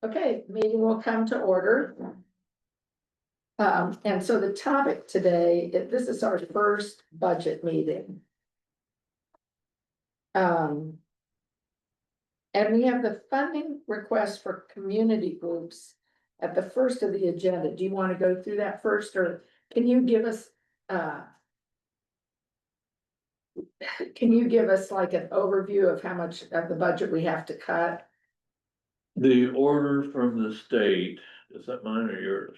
Okay, meeting will come to order. And so the topic today, this is our first budget meeting. And we have the funding request for community groups at the first of the agenda. Do you want to go through that first, or can you give us, like an overview of how much of the budget we have to cut? The order from the state, is that mine or yours?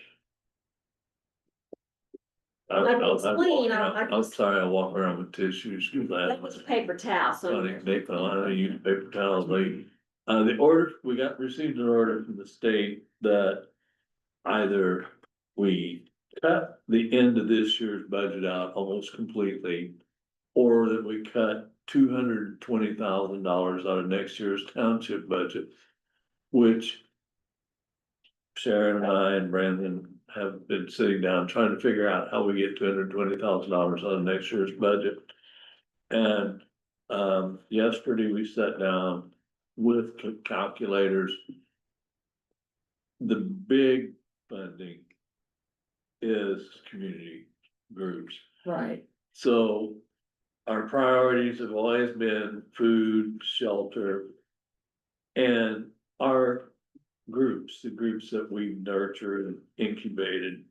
I'll explain, I'm sorry, I walk around with tissues. That was paper towel, so. I don't use paper towels, like, the order, received an order from the state that either we cut the end of this year's budget out almost completely, or that we cut $220,000 out of next year's township budget, which Sharon and I and Brandon have been sitting down trying to figure out how we get $220,000 out of next year's budget. And yesterday we sat down with calculators. The big funding is community groups. Right. So our priorities have always been food, shelter, and our groups, the groups that we've nurtured and incubated.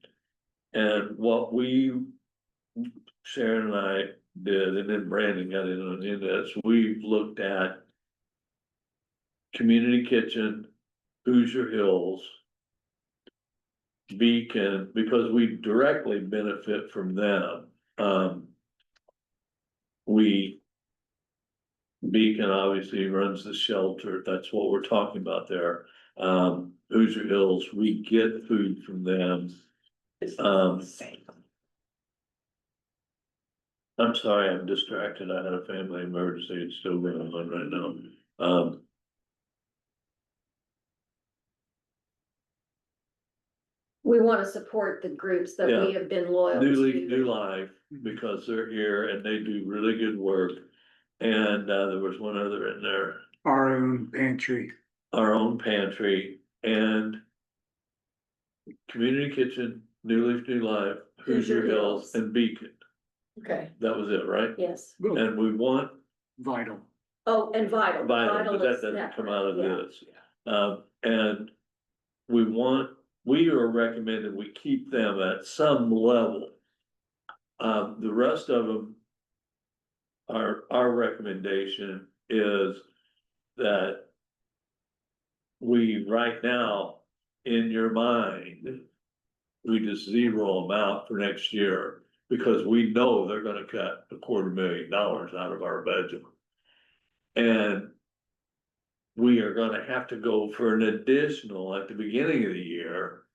And what Sharon and I did, and then Brandon got in this, we've looked at Community Kitchen, Hoosier Hills, Beacon, because we directly benefit from them. Beacon obviously runs the shelter, that's what we're talking about there. Hoosier Hills, we get food from them. I'm sorry, I'm distracted, I had a family emergency, it's still going on right now. We want to support the groups that we have been loyal to. New Life, because they're here and they do really good work. And there was one other in there. Our own pantry. Our own pantry and Community Kitchen, New Leaf, New Life, Hoosier Hills, and Beacon. Okay. That was it, right? Yes. And we want Vital. Oh, and Vital. but that is doesn't separate. come out of Yeah. this. And we are recommending we keep them at some level. The rest of them, our recommendation is that we, right now, in your mind, we just zero them out for next year, because we know they're gonna cut $250,000 out of our budget. And we are gonna have to go for an additional at the beginning of the year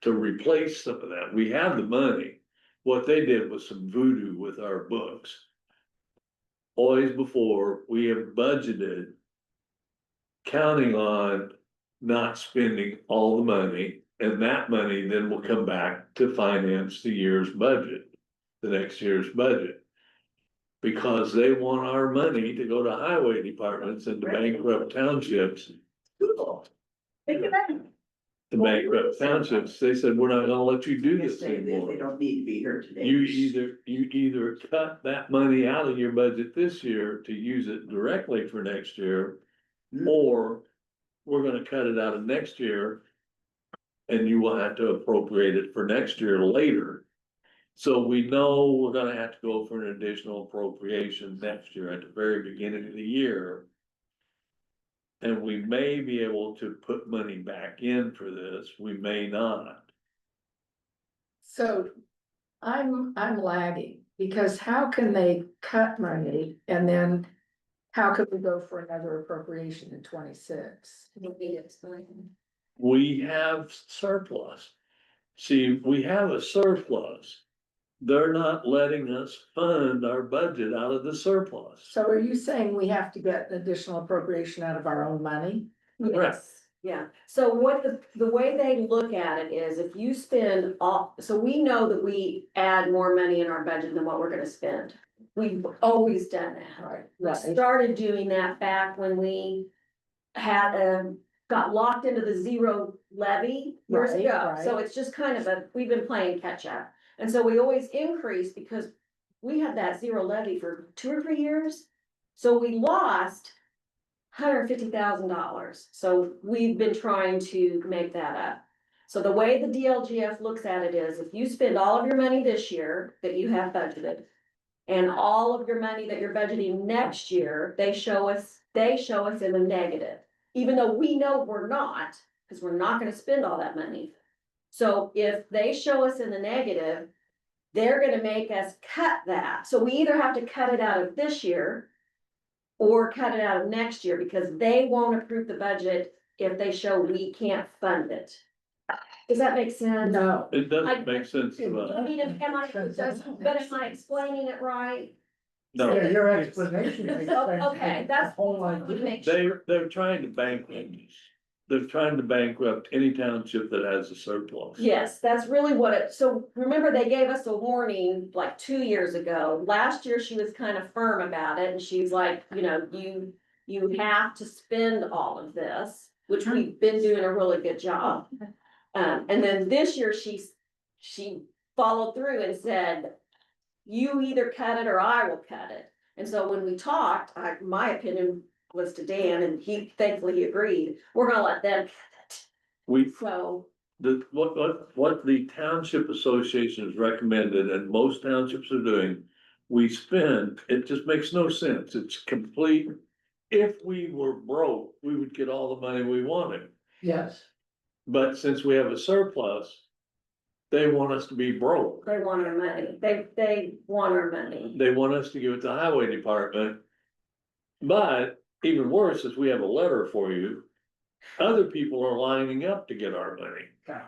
to replace some of that. We have the money. What they did was some voodoo with our books. Always before, we have budgeted counting on not spending all the money, and that money then will come back to finance the year's budget, the next year's budget. Because they want our money to go to highway departments and to bankrupt townships. The bankrupt townships, they said, we're not gonna let you do this They anymore. don't need to be here today. You either cut that money out of your budget this year to use it directly for next year, or we're gonna cut it out of next year. And you will have to appropriate it for next year later. So we know we're gonna have to go for an additional appropriation next year at the very beginning of the year. And we may be able to put money back in for this, we may not. So I'm lagging, because how can they cut money and then how could we go for another appropriation in 26? We have surplus. See, we have a surplus. They're not letting us fund our budget out of the surplus. So are you saying we have to get an additional appropriation out of our own money? Yes, yeah. So what the way they look at it is, if you spend all, so we know that we add more money in our budget than what we're gonna spend. We've always done that. Right. We started doing that back when we had got locked into the zero levy years Right, ago. So right. it's just kind of we've been playing catch up. And so we always increase because we had that zero levy for 2 or 3 years. So we lost $150,000. So we've been trying to make that up. So the way the DLGF looks at it is if you spend all of your money this year that you have budgeted and all of your money that you're budgeting next year, they show us in the negative, even though we know we're not, because we're not gonna spend all that money. So if they show us in the negative, they're gonna make us cut that. So we either have to cut it out of this year or cut it out of next year because they won't approve the budget if they show we can't fund it. Does that make sense? No. It doesn't make sense to I us. mean, am I, It doesn't but make am I explaining it right? No, Yeah, your explanation makes sense. Okay, that's- The whole idea. Make sure. they're trying to bankrupt us. They're trying to bankrupt any township that has a surplus. Yes, that's really what it, so remember they gave us a warning like 2 years ago. Last year, she was kind of firm about it and she's like, you know, you have to spend all of this, which we've been doing a really good job. And then this year, she followed through and said, you either cut it or I will cut it. And so when we talked, my opinion was to Dan and thankfully he agreed, we're gonna let them cut We, it. So, what the township association has recommended and most townships are doing, we spend, it just makes no sense. It's complete. If we were broke, we would get all the money we wanted. Yes, But since we have a surplus, they want us to be broke. they want our money, they want our money. They want us to give it to the highway department. But even worse is we have a letter for you. Other people are lining up to get our money. yeah.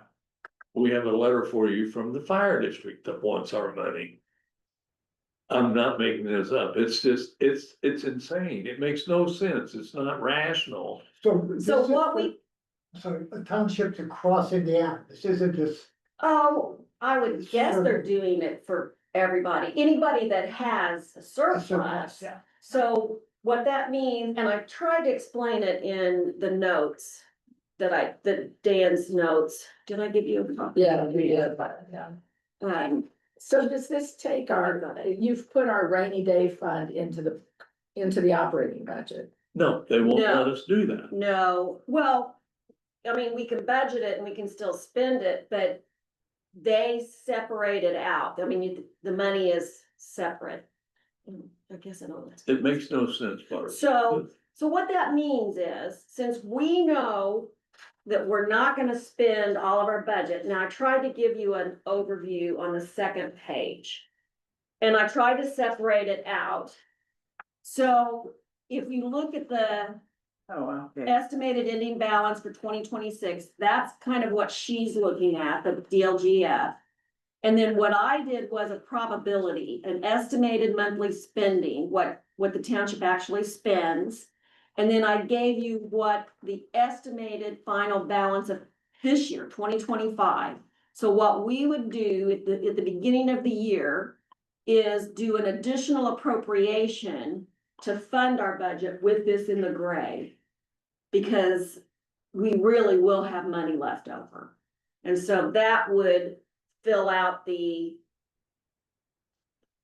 We have a letter for you from the fire district that wants our money. I'm not making this up. It's just, it's insane. It makes no sense. It's not rational. So. this So is what for- we, So townships across Indiana, this isn't just, oh, I would guess they're doing it for everybody, anybody that has a a surplus. surplus, yeah. So what that means, and I tried to explain it in the notes that Dan's notes, did I give you a copy? Yeah, we did, but, yeah. So does this take you've put our rainy day fund into the operating budget? No, they won't No. let us do that. No, well, I mean, we can budget it and we can still spend it, but they separate it out. I mean, the money is separate. I guess I know that. It makes no sense, Bart. So what that means is, since we know that we're not gonna spend all of our budget, now I tried to give you an overview on the second page. And I tried to separate it out. So if you look at the estimated ending balance for 2026, that's kind of what she's looking at, the DLGF. And then what I did was a probability, an estimated monthly spending, what the township actually spends. And then I gave you what the estimated final balance of this year, 2025. So what we would do at the beginning of the year is do an additional appropriation to fund our budget with this in the gray. Because we really will have money left over. And so that would fill out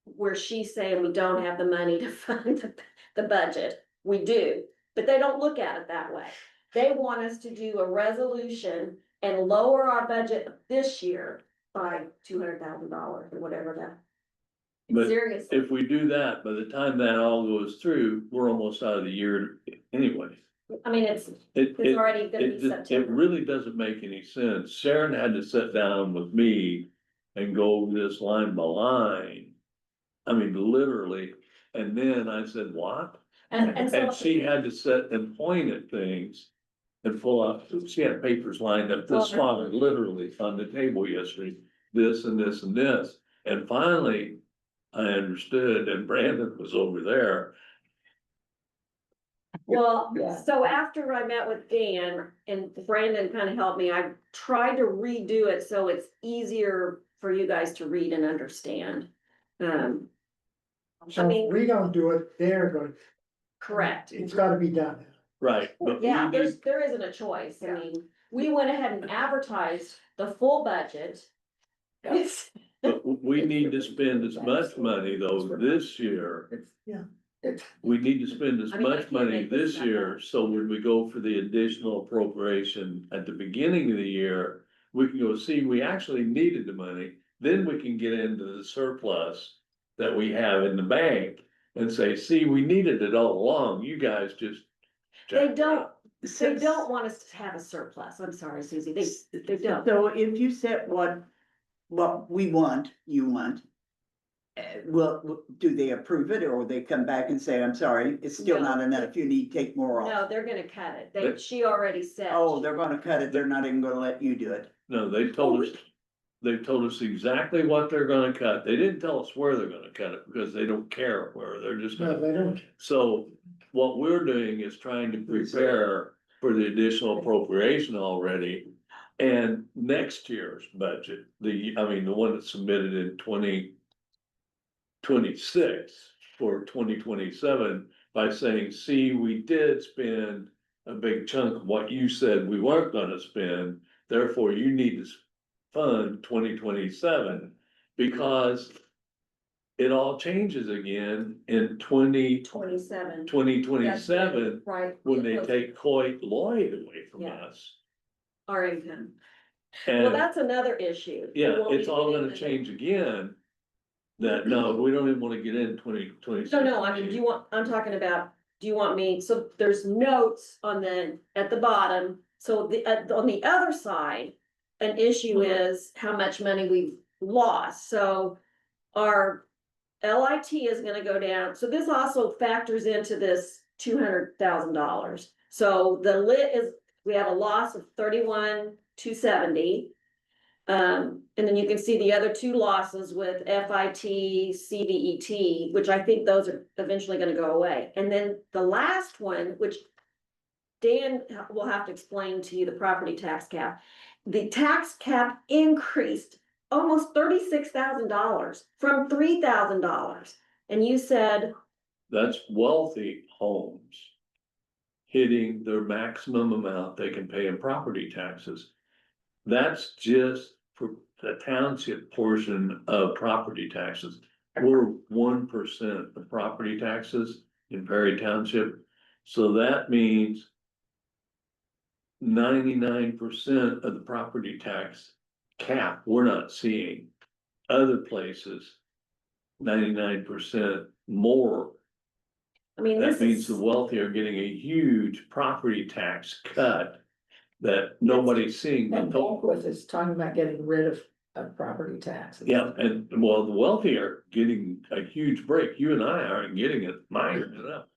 where she's saying we don't have the money to fund the budget. We do, but they don't look at it that way. They want us to do a resolution and lower our budget this year by $200,000 or whatever that. But Seriously, if we do that, by the time that all goes through, we're almost out of the year anyway. I mean, it's already gonna be It September. really doesn't make any sense. Sharon had to sit down with me and go over this line by line. I mean, literally, and then I said, what? And so. And she had to sit and point at things and pull out, she had papers lined up this long, literally on the table yesterday, this and this and this. And finally, I understood, and Brandon was over there. Well, Yeah. so after I met with Dan and Brandon kind of helped me, I tried to redo it so it's easier for you guys to read and understand. So mean- if we don't do it, they're going, Correct. it's gotta be done. right, but we Yeah, need, there isn't a choice. I Yeah. mean, we went ahead and advertised the full budget. Yeah. It's- but we need to spend as much money though this year. It's, Yeah. it's, We need to spend as I mean, I much can't money make this this stuff year, up. so when we go for the additional appropriation at the beginning of the year, we can go, see, we actually needed the money, then we can get into the surplus that we have in the bank and say, see, we needed it all along, you guys just. They don't, they So- don't want us to have a surplus. I'm sorry, Susie. They don't. So if you set what we want, you want. Well, do they approve it or they come back and say, I'm sorry, it's still No. not enough, you need to take more off? No, they're gonna cut it. They- She already said. Oh, they're gonna cut it, they're not even gonna let you do it. No, they told us, they told us exactly what they're gonna cut, they didn't tell us where they're gonna cut it, because they don't care where, they're just No, gonna. they don't. So what we're doing is trying to prepare for the additional appropriation already. And next year's budget, the one that's submitted in 2026 for 2027 by saying, see, we did spend a big chunk of what you said we weren't gonna spend, therefore you need to fund 2027 because it all changes again in 27. 2027 Right. when they take Coit Lloyd away from Yeah. us. Our income. Well, And that's another issue. We yeah, won't it's be all getting gonna into- change again. That, no, we don't even wanna get in 2026. No, I mean, I'm talking about, do you want me, so there's notes on at the bottom, so on the other side. An issue is how much money we've lost, so our LIT is gonna go down, so this also factors into this $200,000. So the lit is, we have a loss of 31,270. And then you can see the other two losses with FIT, CDET, which I think those are eventually gonna go away. And then the last one, which Dan will have to explain to you, the property tax cap. The tax cap increased almost $36,000 from $3,000. And you said, That's wealthy homes. Hitting their maximum amount they can pay in property taxes. That's just for the township portion of property taxes. We're 1% of property taxes in Perry Township. So that means 99% of the property tax cap, we're not seeing. Other places, 99% more. I mean, this That means is, the wealthy are getting a huge property tax cut that nobody's seeing. and Balquith is talking about getting rid of property taxes. Yeah, and well, the wealthy are getting a huge break. You and I aren't getting it, mine is up.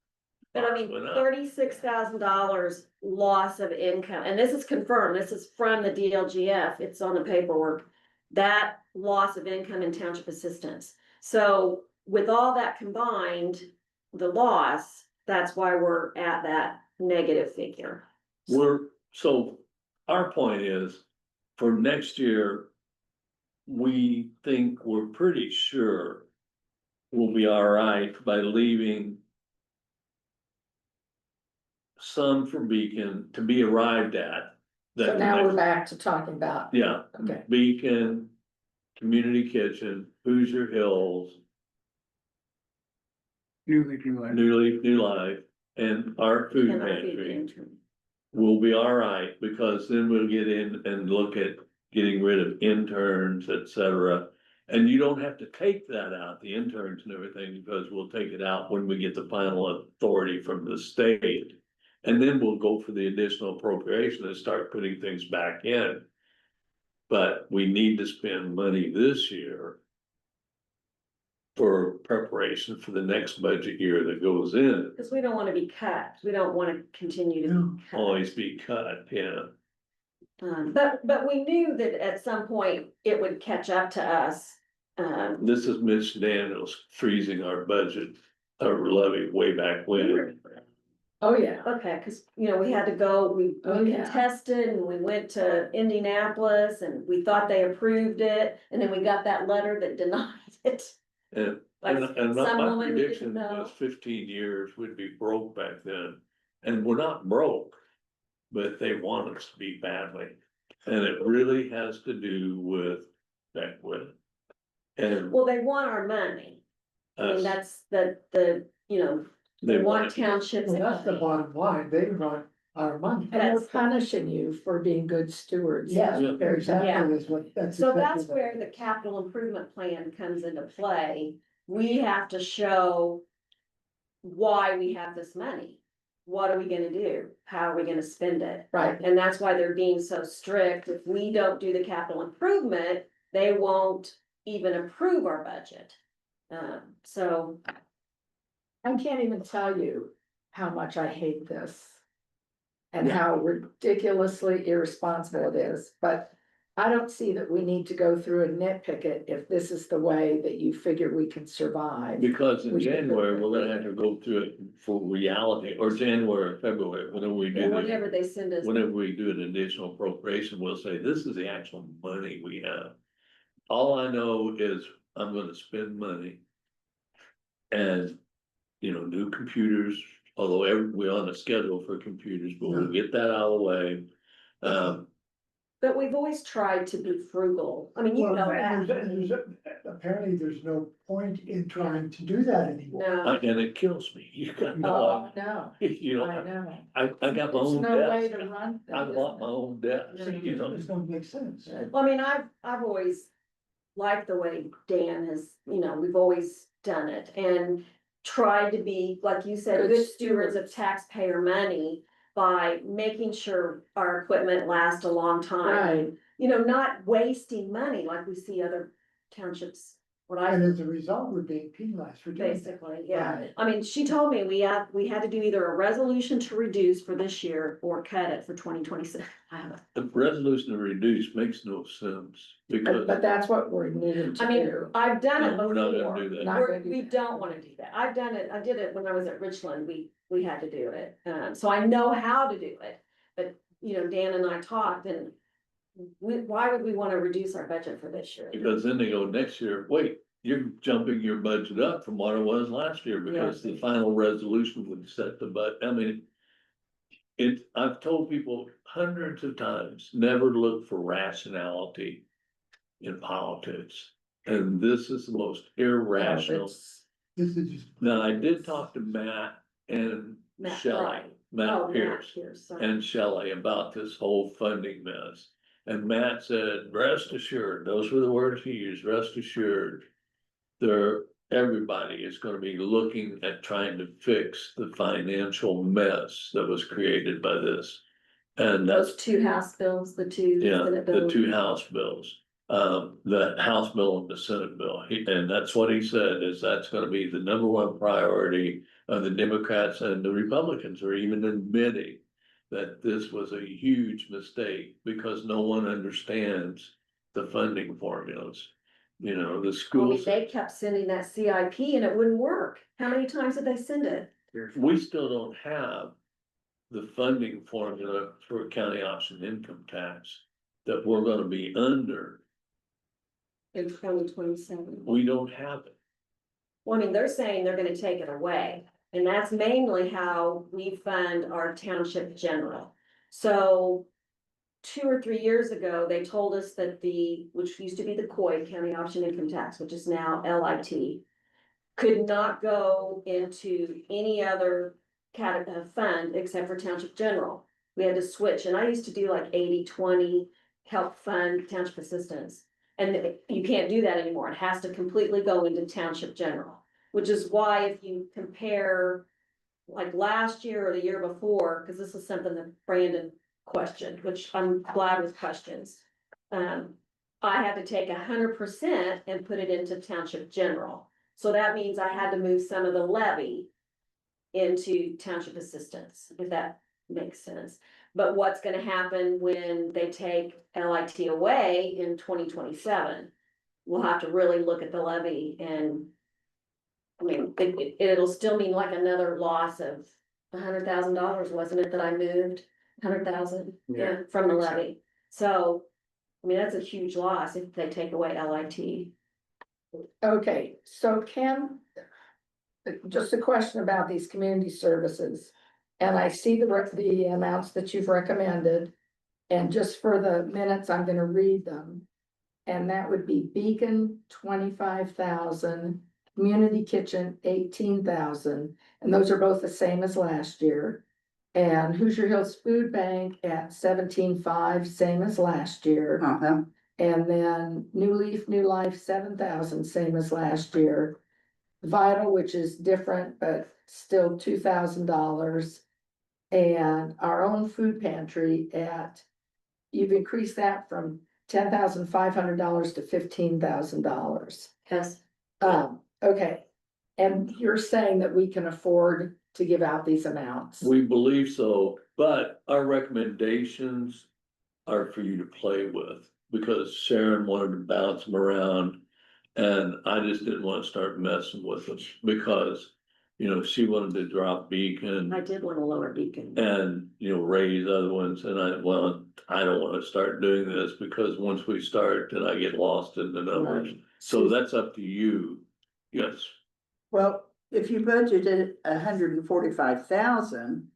but I mean, Went up. $36,000 loss of income, and this is confirmed, this is from the DLGF, it's on the paperwork. That loss of income in township assistance. So with all that combined, the loss, that's why we're at that negative figure. So our point is, for next year, we think we're pretty sure we'll be all right by leaving some for Beacon to be arrived at. So That now we're next- back to talking about, Yeah, okay, Beacon, Community Kitchen, Hoosier Hills, New Leaf, New Life. New Leaf, New Life, and our food And our food pantry. pantry. We'll be all right, because then we'll get in and look at getting rid of interns, et cetera. And you don't have to take that out, the interns and everything, because we'll take it out when we get the final authority from the state. And then we'll go for the additional appropriation and start putting things back in. But we need to spend money this year for preparation for the next budget year that goes in, Cause we don't wanna be cut, we don't wanna continue to be cut. always be cut, yeah. But we knew that at some point it would catch up to us. This is Mitch Daniels freezing our budget, our levy way back when. oh, yeah. Okay, cause we had to go, we Oh, yeah. contested and we went to Indianapolis and we thought they approved it. And then we got that letter that denied it. And, Like and some my woman we didn't prediction know. was 15 years, we'd be broke back then. And we're not broke, but they want us to be badly. And it really has to do with Beckwith. And Well, they want our money. I mean, us, that's they want townships. Well, that's the bottom line, they want our money. And they're That's- punishing you for being good stewards. Yes, Yeah. exactly, is what, that's. So exactly that's what- where the capital improvement plan comes into play. We have to show why we have this money. What are we gonna do? How are we gonna spend it? Right, And that's why they're being so strict. If we don't do the capital improvement, they won't even approve our budget. So, I can't even tell you how much I hate this. And Yeah. how ridiculously irresponsible it is, but I don't see that we need to go through and nitpick it if this is the way that you figure we can survive. because in We should- January, we're gonna have to go through it for reality, or January, or February, whenever we do. the- whatever they send us. Whenever we do an additional appropriation, we'll say, this is the actual money we have. All I know is I'm gonna spend money. And, new computers, although we're on a schedule for computers, but we'll get that out of the way. But we've always tried to be frugal. I mean, you Well, know and that. apparently there's no point in trying to do that anymore. No, And it kills me, you got, Oh, no, you I know, know. I got my There's own no way desk. to run. I bought my own desk, It's gonna make sense. well, I mean, I've always liked the way Dan has, we've always done it and tried to be, like you said, Good good stewards of taxpayer money by making sure our equipment lasts a long time. Right, Not wasting money like we see other townships, what And I, as a result, we're being penalized for doing that. basically, yeah. right. I mean, she told me we had to do either a resolution to reduce for this year or cut it for 2026. the resolution to reduce makes no sense, because. But that's what we're needing to I mean, do. I've done it No, we're not gonna before. do that. Not gonna do We that. don't wanna do that. I've done it, I did it when I was at Richland, we had to do it, so I know how to do it. But, Dan and I talked and why would we wanna reduce our budget for this year? Because then they go next year, wait, you're jumping your budget up from what it was last year, because the final resolution would set the I mean. I've told people hundreds of times, never look for rationality in politics. And this is the most irrational. It's- This is just. Now, I did talk to Matt and Matt Shelley, Fry. Oh, Matt Pierce. sorry. And Shelley about this whole funding mess. And Matt said, rest assured, those were the words he used, rest assured. Everybody is gonna be looking at trying to fix the financial mess that was created by this. And Those that's, two House bills, the two yeah, Senate the bills. two House bills. The House bill and the Senate bill, and that's what he said, is that's gonna be the number one priority of the Democrats, and the Republicans are even admitting that this was a huge mistake, because no one understands the funding formulas. The I mean, schools, they kept sending that CIP and it wouldn't work. How many times did they send it? we still don't have the funding formula for county option income tax that we're gonna be under. In 2027. We don't have it. Well, I mean, they're saying they're gonna take it away, and that's mainly how we fund our township general. So 2 or 3 years ago, they told us that which used to be the COI, County Option Income Tax, which is now LIT, could not go into any other fund except for township general. We had to switch, and I used to do like 80-20 help fund township assistance. And you can't do that anymore. It has to completely go into township general, which is why if you compare like last year or the year before, because this is something that Brandon questioned, which I'm glad was questions. I had to take 100% and put it into township general. So that means I had to move some of the levy into township assistance, if that makes sense. But what's gonna happen when they take LIT away in 2027? We'll have to really look at the levy and. I mean, it'll still mean like another loss of $100,000, wasn't it, that I moved? 100,000, yeah, from the levy. So, I mean, that's a huge loss if they take away LIT. Okay, so just a question about these community services. And I see the amounts that you've recommended. And just for the minutes, I'm gonna read them. And that would be Beacon, 25,000, Community Kitchen, 18,000, and those are both the same as last year. And Hoosier Hills Food Bank at 17,500, same as last year. Uh-huh. And then New Leaf, New Life, 7,000, same as last year. Vital, which is different, but still $2,000. And our own food pantry you've increased that from $10,500 to $15,000. Yes. Okay, and you're saying that we can afford to give out these amounts? We believe so, but our recommendations are for you to play with, because Sharon wanted to bounce them around. And I just didn't want to start messing with them, because, she wanted to drop Beacon. I did want to lower Beacon. And, raise other ones, and I don't wanna start doing this, because once we start, then I get lost in the numbers. Right. So that's up to you, yes. Well, if you budgeted 145,000.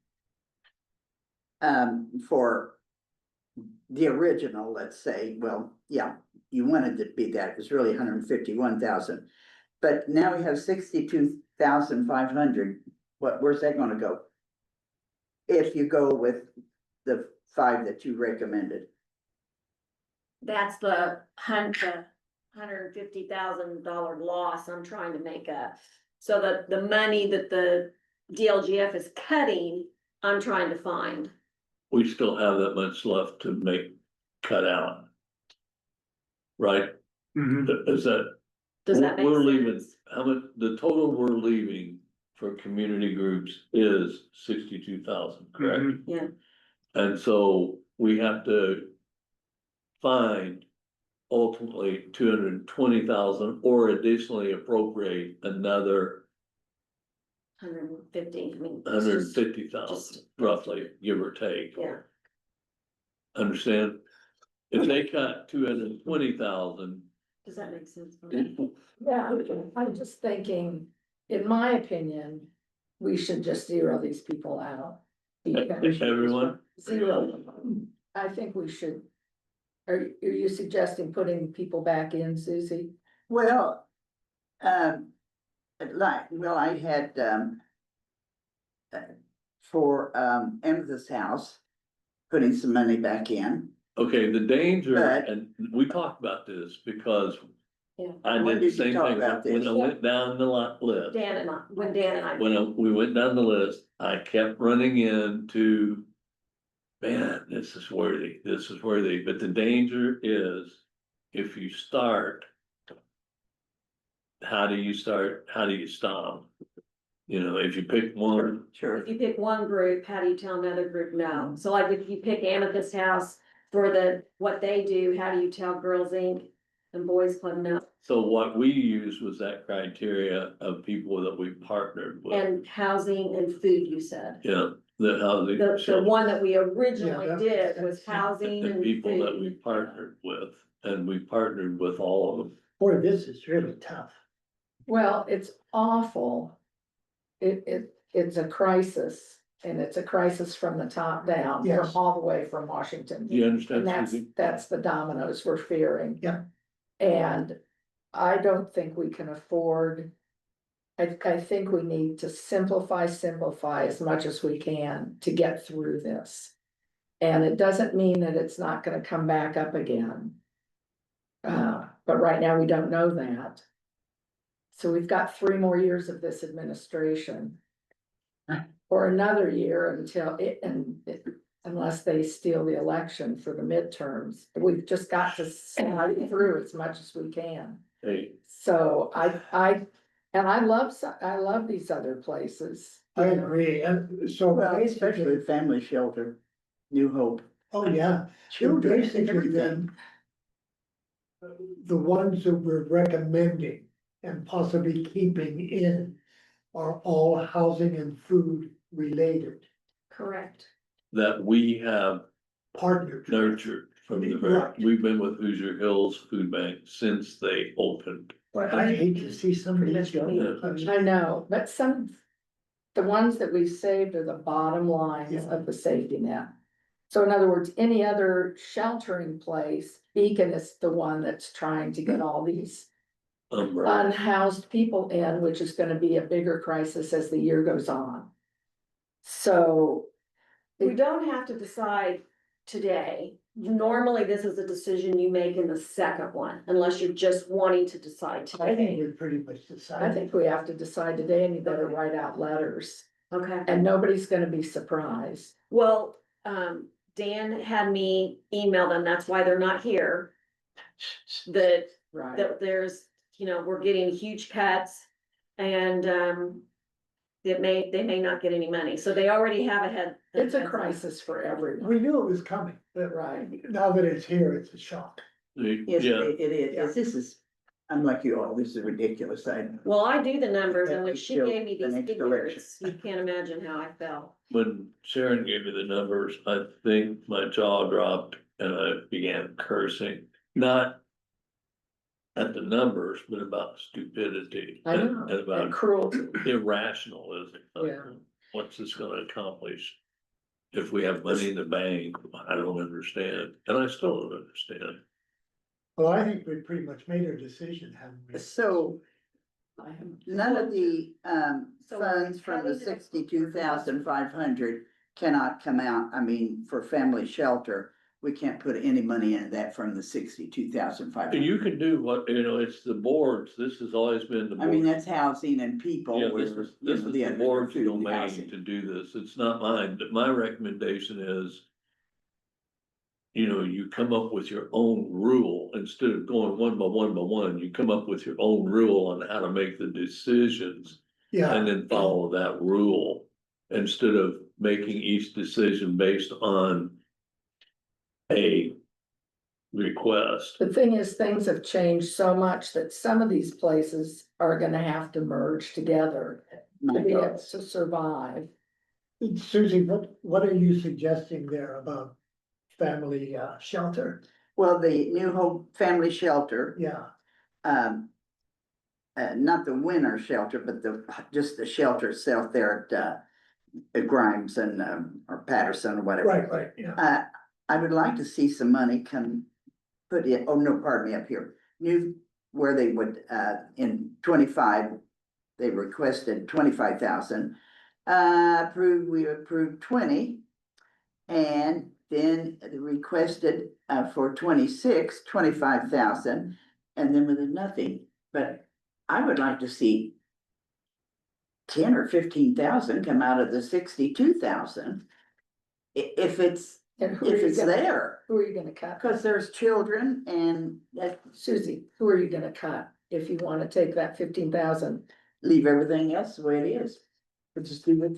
For the original, let's say, well, yeah, you wanted it to be that, it was really 151,000. But now we have 62,500, where's that gonna go? If you go with the 5 that you recommended. That's the $150,000 loss I'm trying to make up. So that the money that the DLGF is cutting, I'm trying to find. We still have that much left to cut out. Right? Mhm. Is that? Does that make We're leaving, sense? how much, the total we're leaving for community groups is 62,000, correct? Mhm. Yeah. And so we have to find ultimately 220,000, or additionally appropriate another 150, I mean. it's just- 150,000, just- roughly, give or take. Yeah, Understand? If they cut 220,000, does that make sense? Yeah, I'm just thinking, in my opinion, we should just zero these people out. everyone, Zero them. I think we should. Are you suggesting putting people back in, Susie? Well, I had, for, Amethyst House, putting some money back in. okay, the danger, But- and we talked about this because Yeah. I When did the did you same talk thing about when this? I went down the list. Dan and I, when Dan and I. We went down the list, I kept running into, man, this is worthy, but the danger is, if you start. How do you start, how do you stop? If you pick one, Sure. If you pick one group, how do you tell another group no? So like if you pick Amethyst House for what they do, how do you tell Girls Inc. and Boys Club no? so what we used was that criteria of people that we partnered with. And housing and food, you said. Yeah, the housing. The one that we originally Yeah, did was housing And and people that we food. partnered with, and we partnered with all of them. Boy, this is really tough. Well, it's awful. It's a crisis, and it's a crisis from the top down, from Yes. all the way from Washington. Do you And understand, Susie? that's the dominoes we're fearing. Yeah. And I don't think we can afford. I think we need to simplify as much as we can to get through this. And it doesn't mean that it's not gonna come back up again. But right now, we don't know that. So we've got 3 more years of this administration. Or another year unless they steal the election for the midterms. We've just got to slide through as much as we can. Hey, So I love these other places. I agree, and so Well, especially basically, the family shelter, New Hope. oh, yeah, so Children, basically everything. then. The ones that we're recommending and possibly keeping in are all housing and food related, Correct. that we have partners. nurtured from the very, Right. we've been with Hoosier Hills Food Bank since they opened. But I hate to see some of these go. I know, but some, the ones that we've saved are the bottom lines Yeah. of the safety net. So in other words, any other sheltering place, Beacon is the one that's trying to get all these umbrella. unhoused people in, which is gonna be a bigger crisis as the year goes on. So, We don't have to decide today. Normally, this is a decision you make in the second one, unless you're just wanting to decide I think today. we pretty much I decided. think we have to decide today, and you better write out letters, Okay. and nobody's gonna be surprised. Well, Dan had me email them, that's why they're not here. That, Right. that there's, we're getting huge cuts and, they may not get any money, so they already have a head. It's a crisis for everyone, We knew it was coming, but right? now that it's here, it's a shock. Yes, Yeah, it is, this is, I'm like you all, this is ridiculous, Well, I do the numbers and when Yeah, she still gave me the these next figures, election. you can't imagine how I felt. when Sharon gave me the numbers, I think my jaw dropped and I began cursing, not at the numbers, but about stupidity I and know, and and about cruelty, irrationalism. Yeah. What's this gonna accomplish? If we have money in the bank, I don't understand, and I still don't understand. Well, I think we pretty much made our decision, haven't we? so I haven't- none of the So funds from the cutting it- 62,500 cannot come out, I mean, for family shelter. We can't put any money into that from the 62,500. You can do what, it's the boards, this has always been the. I mean, board- that's housing and people. Yeah, where, this is you know, the other board's food and domain housing. to do this, it's not mine, but my recommendation is. You come up with your own rule, instead of going one by one, you come up with your own rule on how to make the decisions. And Yeah, then follow that rule, instead of making each decision based on. A request. The thing is, things have changed so much that some of these places are gonna have to merge together My to be able God. to survive. Susie, what are you suggesting there about family, shelter? Well, the New Hope Family Shelter, Yeah, not the winter shelter, but just the shelter itself there at Grimes and, or Patterson or whatever. right, yeah. I would like to see some money come, put in, oh, no, pardon me, up here, where they would, in 25, they requested 25,000. We approved 20. And then they requested, for 26, 25,000, and then with nothing, but I would like to see 10 or 15,000 come out of the 62,000. If it's, And who are if you it's gonna, there, who are you gonna cut? cause there's children and that, Susie, who are you gonna cut if you wanna take that 15,000? leave everything else the way it is. But just leave it.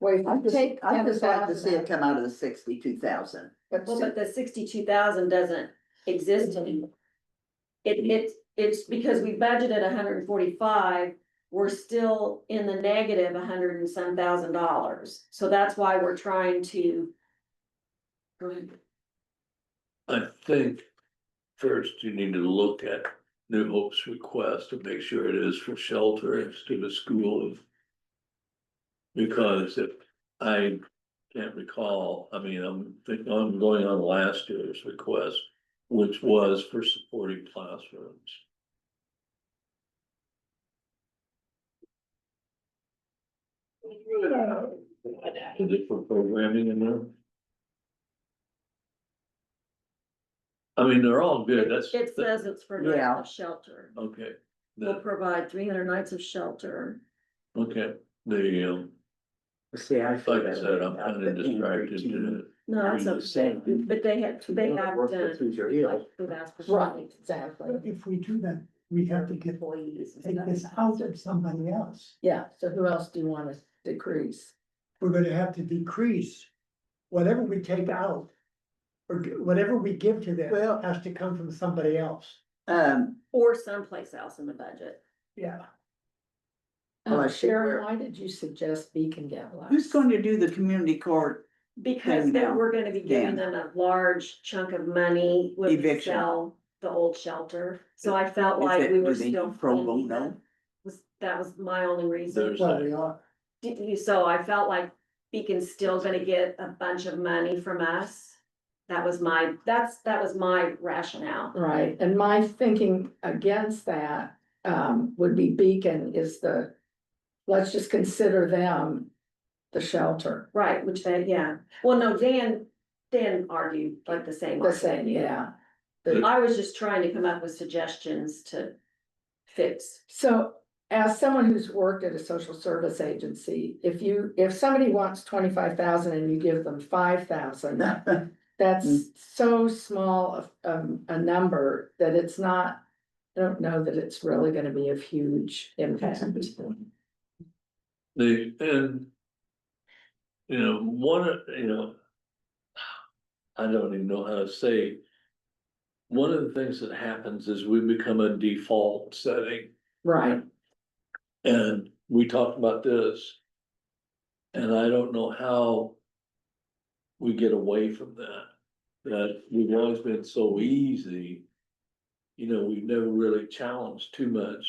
Wait, I just, take I just like to see it 10,000 come out of the 62,000. Well, but the 62,000 doesn't exist anymore. It's because we budgeted 145, we're still in the negative 100 and some $1,000. So that's why we're trying to. Go ahead. I think first you need to look at New Hope's request to make sure it is for shelter instead of school. Because if I can't recall, I mean, I'm going on last year's request, which was for supporting classrooms. Is it for programming in there? I mean, they're all good, that's. It says it's for Yeah. nights of shelter. Okay, We'll provide 300 nights of shelter. okay, See, I feel like I that said, way I'm about kind of the distracted entry to. No, it's the okay, same. but they have Work done. through your heel. like, we've asked for Right, exactly. If we do that, we have to get, employees and take stuff. this out of somebody else. Yeah, so who else do you wanna decrease? We're gonna have to decrease whatever we take out. Or whatever we give to them Well- has to come from somebody else. Or someplace else in the budget. Yeah. Well, I think Sharon, we're- why did you suggest Beacon get less? Who's going to do the community court? Because Thing now. we're gonna be giving them a large chunk of money when we Eviction. sell the old shelter. So I felt Is like it- we do were they still do pro funding bono? them. That was my only reason. There's Well, we are. so I felt like Beacon's still gonna get a bunch of money from us. That was my rationale. Right, and my thinking against that, would be Beacon is let's just consider them the shelter. Right, which yeah, well, no, Dan argued like the same. The same, yeah. The- I was just trying to come up with suggestions to fix. So as someone who's worked at a social service agency, if somebody wants 25,000 and you give them 5,000, that's so small a number that it's not, I don't know that it's really gonna be of huge impact. And. You know, I don't even know how to say. One of the things that happens is we become a default setting, Right, and we talked about this. And I don't know how. We get away from that we've always been so easy. You know, we've never really challenged too much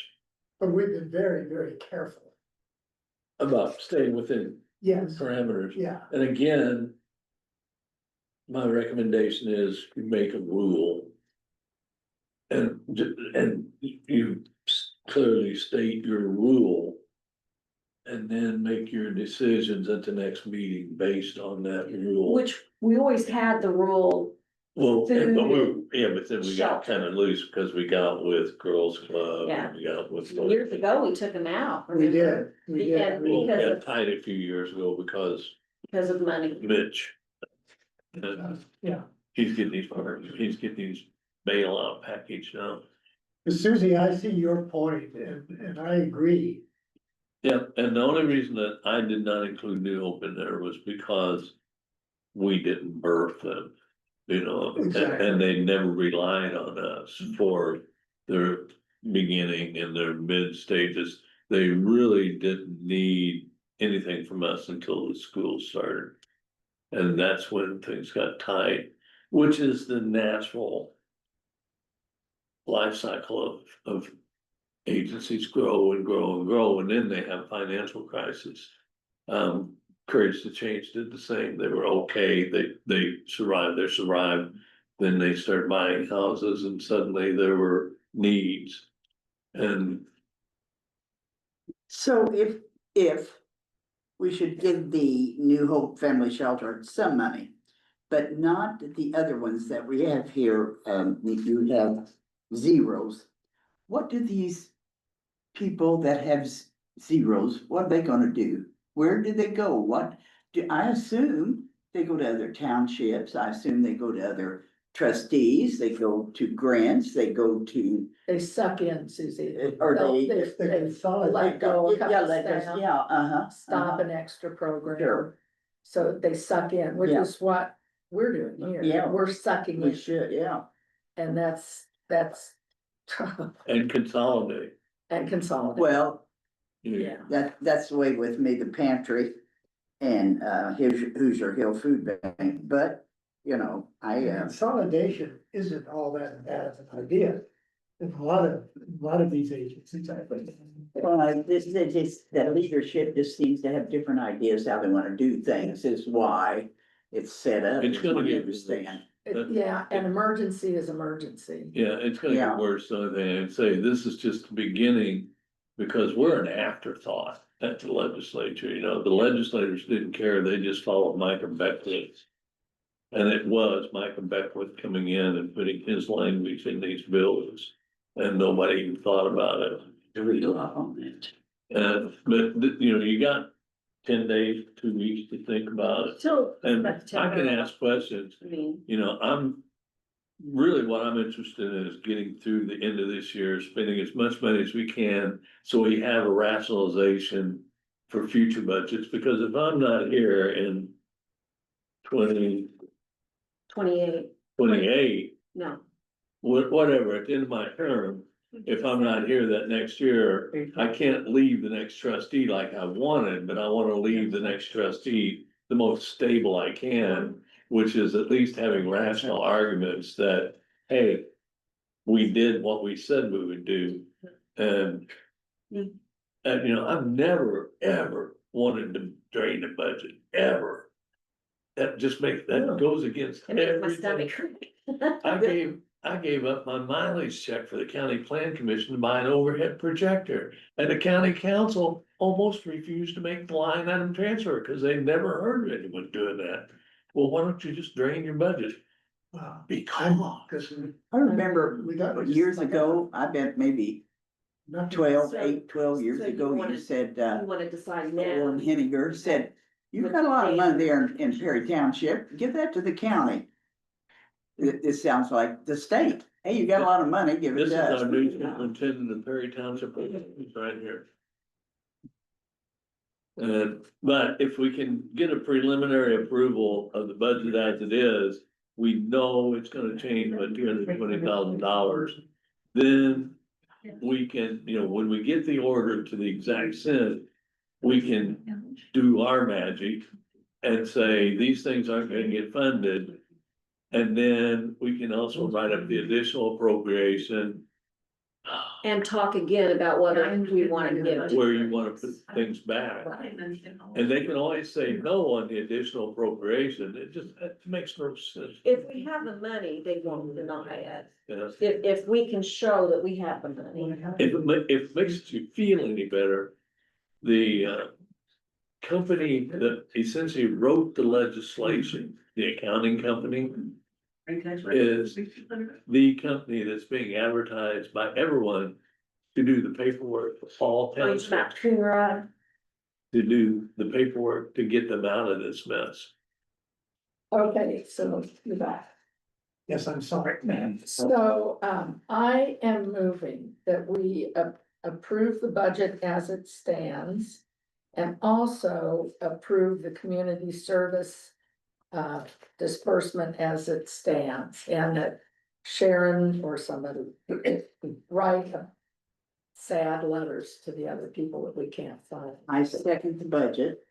But we've been very, very careful. about staying within Yes, parameters. yeah, And again. My recommendation is you make a rule. And you clearly state your rule. And then make your decisions at the next meeting based on that rule. Which we always had the rule, Well, but food, but then we got shelter. kind of loose because we got with Girls Club. Yeah. And we got with. years ago, we took them out. we did, remember? we did. And Well, we because got of- tied a few years ago because Because of money. Mitch. And Yeah, he's getting his bailout package now. Susie, I see your point and I agree. Yeah, and the only reason that I did not include New Hope in there was because we didn't birth them, you know, Exactly. and they never relied on us for their beginning and their mid stages. They really didn't need anything from us until the school started. And that's when things got tight, which is the natural life cycle of agencies grow and grow and grow, and then they have financial crisis. Courage to Change did the same. They were okay. They survived. Then they started buying houses and suddenly there were needs. And So if we should give the New Hope Family Shelter some money, but not the other ones that we have here, you have zeros. What do these people that have zeros, what are they gonna do? Where do they go? I assume they go to other townships, I assume they go to other trustees, they go to grants, they go to, they suck in, Susie. or they. They consolidate. Let go, cut Yeah, staff, yeah, uh-huh. stop an extra program. Sure. So they suck in, which Yeah. is what we're doing here. Yeah. We're sucking We in, should, yeah. and that's, and consolidate. and consolidate. Well, Yeah. that's the way with me, the pantry and Hoosier Hill Food Bank, but, you know, Consolidation isn't all that bad of an idea. In a lot of these agencies, I think. well, that leadership just seems to have different ideas how they wanna do things is why it's set up. It's is gonna what I get understand. Yeah, an emergency is emergency. Yeah, it's gonna Yeah. get worse, the only thing I'd say, this is just the beginning, because we're an afterthought at the legislature, you know, the legislators didn't care, they just followed Micah Beckwith. And it was Micah Beckwith coming in and putting his language in these bills, and nobody even thought about it. But, you know, you got 10 days, 2 weeks to think about it, Till and I September. can ask questions. I mean, You know, what I'm interested in is getting through the end of this year, spending as much money as we can, so we have a rationalization for future budgets, because if I'm not here in 28, 2028, no. whatever, at the end of my term, if I'm not here that next year, I can't leave the next trustee like I wanted, but I wanna leave the next trustee the most stable I can, which is at least having rational arguments that, hey, we did what we said we would do, and you know, I've never, ever wanted to drain the budget, ever. That just makes, that goes against It makes my everything. stomach. I gave up my mileage check for the county plan commission to buy an overhead projector. And the county council almost refused to make the line item transfer because they never heard of anyone doing that. Well, why don't you just drain your budget? Wow. Because I remember We got- years ago, I bet maybe Nothing. 12 years So you ago, you wanted- said, You wanna decide Warren now. Henniger said, you've got a lot of money there in Perry Township, give that to the county. It sounds like the state, hey, you got a lot of money, give it this is to us. our new superintendent of Perry Township, he's right here. But if we can get a preliminary approval of the budget as it is, we know it's gonna change by $220,000. Then we can, when we get the order to the exact cent, we can do our magic and say, these things aren't gonna get funded. And then we can also write up the additional appropriation. And talk again about whether we wanna give. Where you wanna put things back. And they can always say no on the additional appropriation, it makes no sense. If we have the money, they won't deny it. Yes. If we can show that we have the money. If it makes you feel any better, the company that essentially wrote the legislation, the accounting company, is the company that's being advertised by everyone to do the paperwork for all Oh, it's about townships, Coonrod. to do the paperwork to get them out of this mess. Okay, so you're back. Yes, I'm sorry. So, I am moving that we approve the budget as it stands. And also approve the community service disbursement as it stands, and that Sharon or somebody write sad letters to the other people that we can't find. I second the budget.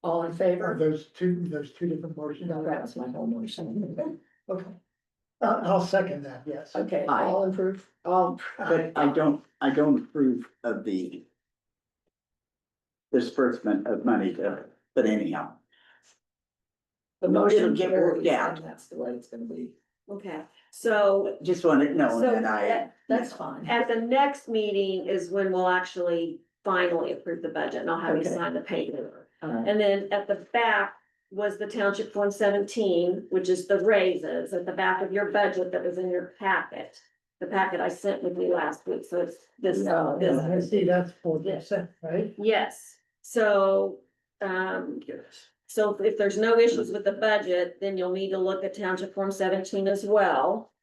All in Are favor? those two different motions? No, that was my whole motion. Okay. I'll second that, yes. Okay, Aye. all improve, all. But I don't approve of the disbursement of money to, but anyhow. The motion It'll get worked carries, out. and that's the way it's gonna be. Okay, so Just wanted to know So that I, That's fine. at the next meeting is when we'll actually finally approve the budget, and I'll have you Okay. sign the paper. All right. And then at the back was the Township 117, which is the raises, at the back of your budget that was in your packet. The packet I sent with you last week, so it's this, No, I this, see that's 4%, right? yes, so, so if there's no issues with the budget, then you'll need to look at Township Form 17 as well.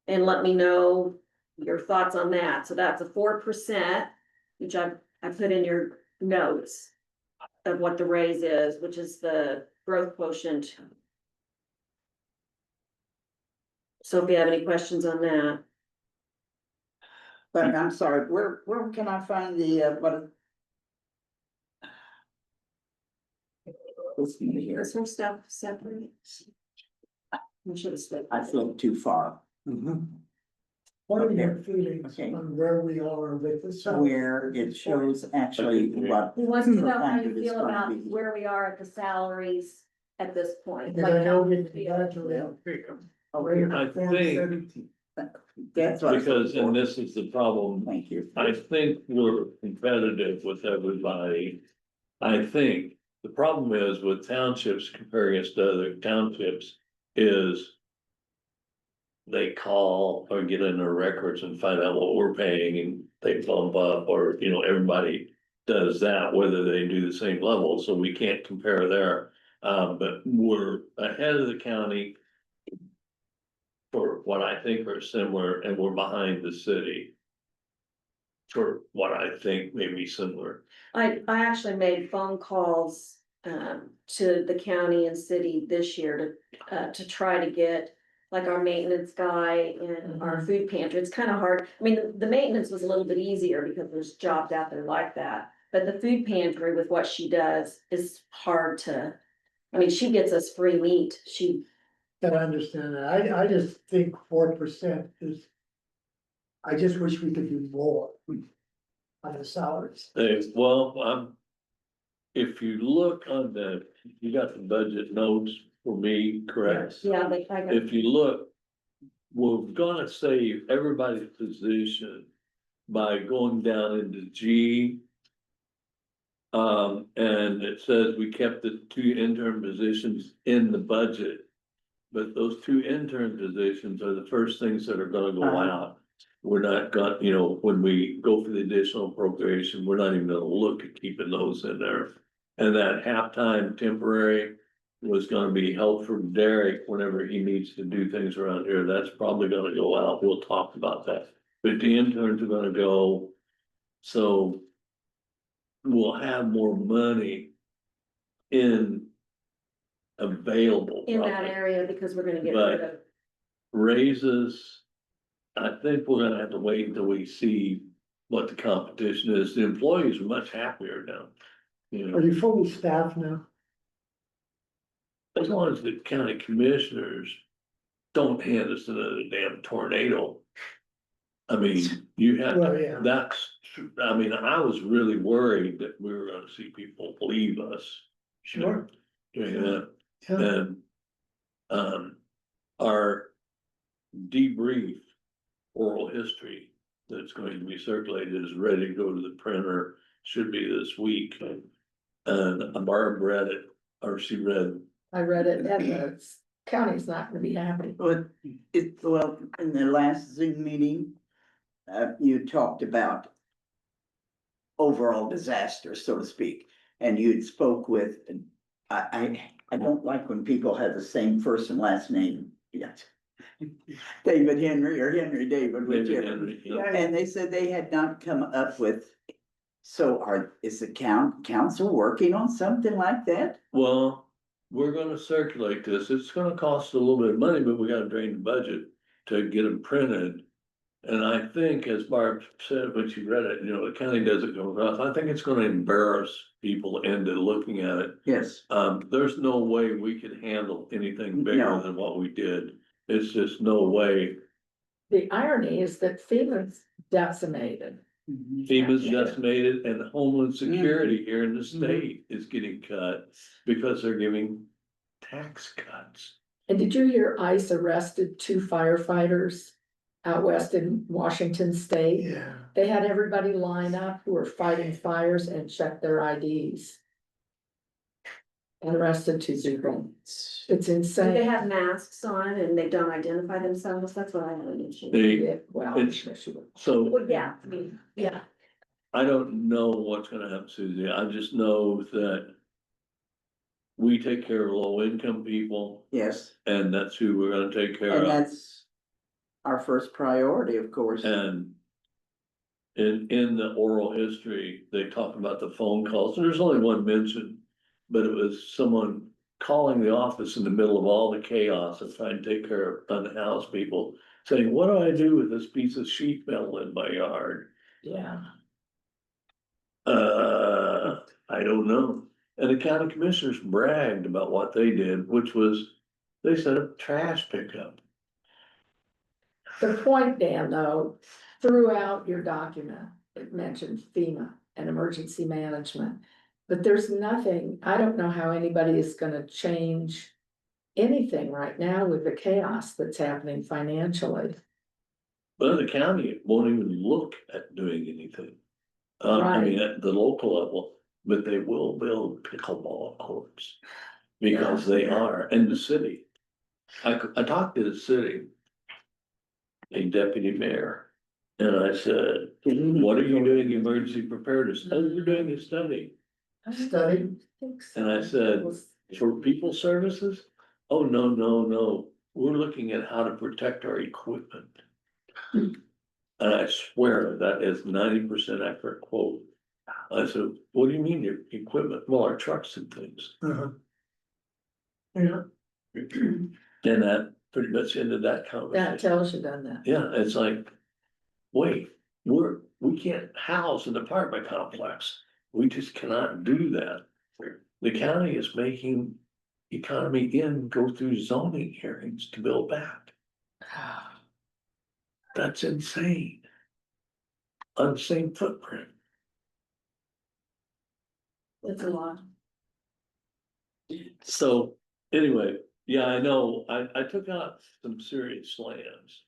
And let me know your thoughts on that, so that's a 4%, which I put in your notes. Of what the raise is, which is the growth quotient. So if you have any questions on that, but I'm sorry, where can I find the, what? Listen to here, is some stuff separate? I should have said. I feel too far. What are your Okay. feelings Okay. on where we are with the? Where it shows actually what. He wants to know how you 400 is feel gonna about be. where we are at the salaries at this point. Because I know we Like, gradually. I think, That's what. because, and this is the problem, Thank you. I think we're competitive with everybody. I think the problem is with townships comparing us to other townships is they call or get in their records and find out what we're paying and they bump up, or, everybody does that, whether they do the same level, so we can't compare there. But we're ahead of the county for what I think are similar, and we're behind the city for what I think may be similar. I actually made phone calls, to the county and city this year to try to get. Like our maintenance guy and our food pantry, it's kind of hard, I mean, the maintenance was a little bit easier because there's jobs out there like that. But the food pantry with what she does is hard to, I mean, she gets us free meat, That I understand that. I just think 4% is. I just wish we could do more. on the salaries. If you look on you got the budget notes for me, correct? Yeah, I got. If you look, we're gonna save everybody's position by going down into G. And it says we kept the 2 intern positions in the budget. But those 2 intern positions are the first things that are gonna go out. We're not gonna, when we go for the additional appropriation, we're not even gonna look at keeping those in there. And that halftime temporary was gonna be help from Derek whenever he needs to do things around here. That's probably gonna go out. We'll talk about that. But the interns are gonna go, so we'll have more money available. In that probably. area, because we're gonna get But- rid of. Raises, I think we're gonna have to wait until we see what the competition is. The employees are much happier now. Are you fully staffed now? As long as the county commissioners don't hand us another damn tornado. I mean, you have, Well, yeah. I was really worried that we were gonna see people leave us. Sure. Doing that, Yeah, and, our debrief oral history that's going to be circulated is ready to go to the printer, should be this week. And Barb read it, or she read, I read it, and the county's not gonna be happy. Well, in the last Zoom meeting, you talked about overall disaster, so to speak, and you'd spoke with, I don't like when people have the same first and last name, yes. David Henry or Henry David, David whichever. Henry, yeah. And they said they had not come up with, so is the council working on something like that? Well, we're gonna circulate this. It's gonna cost a little bit of money, but we gotta drain the budget to get them printed. And I think, as Barb said when she read it, the county doesn't go across. I think it's gonna embarrass people into looking at it. Yes. There's no way we can handle anything bigger No. than what we did. It's just no way. The irony is that FEMA's decimated. FEMA's Yeah. decimated and Homeland Security here in the state is getting cut because they're giving tax cuts. And did you hear ICE arrested 2 firefighters out west in Washington State? yeah. They had everybody line up who were fighting fires and checked their IDs. And arrested 2 people. It's They insane. have masks on and they don't identify themselves, that's what I had an issue. Yeah, well, It's- sure. So Well, yeah, I mean, yeah, I don't know what's gonna happen, Susie. I just know that we take care of low income people Yes, and that's who we're gonna take care and of. that's our first priority, of course. And in the oral history, they talk about the phone calls, and there's only one mention, but it was someone calling the office in the middle of all the chaos of trying to take care of unhoused people, saying, what do I do with this piece of sheet metal in my yard? Yeah, I don't know. And the county commissioners bragged about what they did, which was, they set up trash pickup. the point, Dan, though, throughout your document, it mentioned FEMA and emergency management. But there's nothing, I don't know how anybody is gonna change anything right now with the chaos that's happening financially. But the county won't even look at doing anything. I mean, at the local level, but they will build pickleball courts. Because they are, and the city. I talked to the city. A deputy mayor, and I said, what are you doing emergency preparedness? Oh, we're doing a study. Study. And I said, for people services? Oh, no, we're looking at how to protect our equipment. And I swear that is 90% accurate quote. I said, what do you mean your equipment? Well, our trucks and things. Uh-huh. Yeah, And that pretty much ended that That conversation. tells you, doesn't it? Yeah, it's like, wait, we can't house an apartment complex. We just cannot do that. The county is making economy in go through zoning hearings to build back. That's insane. On the same footprint. It's a lot. So, anyway, yeah, I know, I took out some serious slams.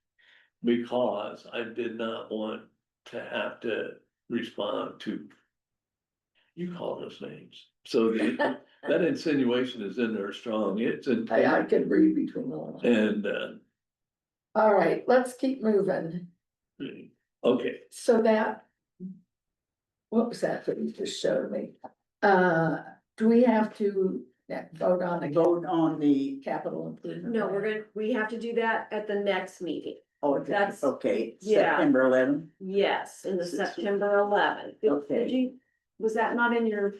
Because I did not want to have to respond to. You call those names, so that insinuation is in there strong, it's in. I could read between the lines. And, All right, let's keep moving. okay, So that. What was that you just showed me? Do we have to vote on Vote on the, capital improvement? No, plan? we have to do that at the next meeting. oh, That's- okay, yeah. September 11th. Yes, in the This is- September 11th. Okay. Did you, was that not in your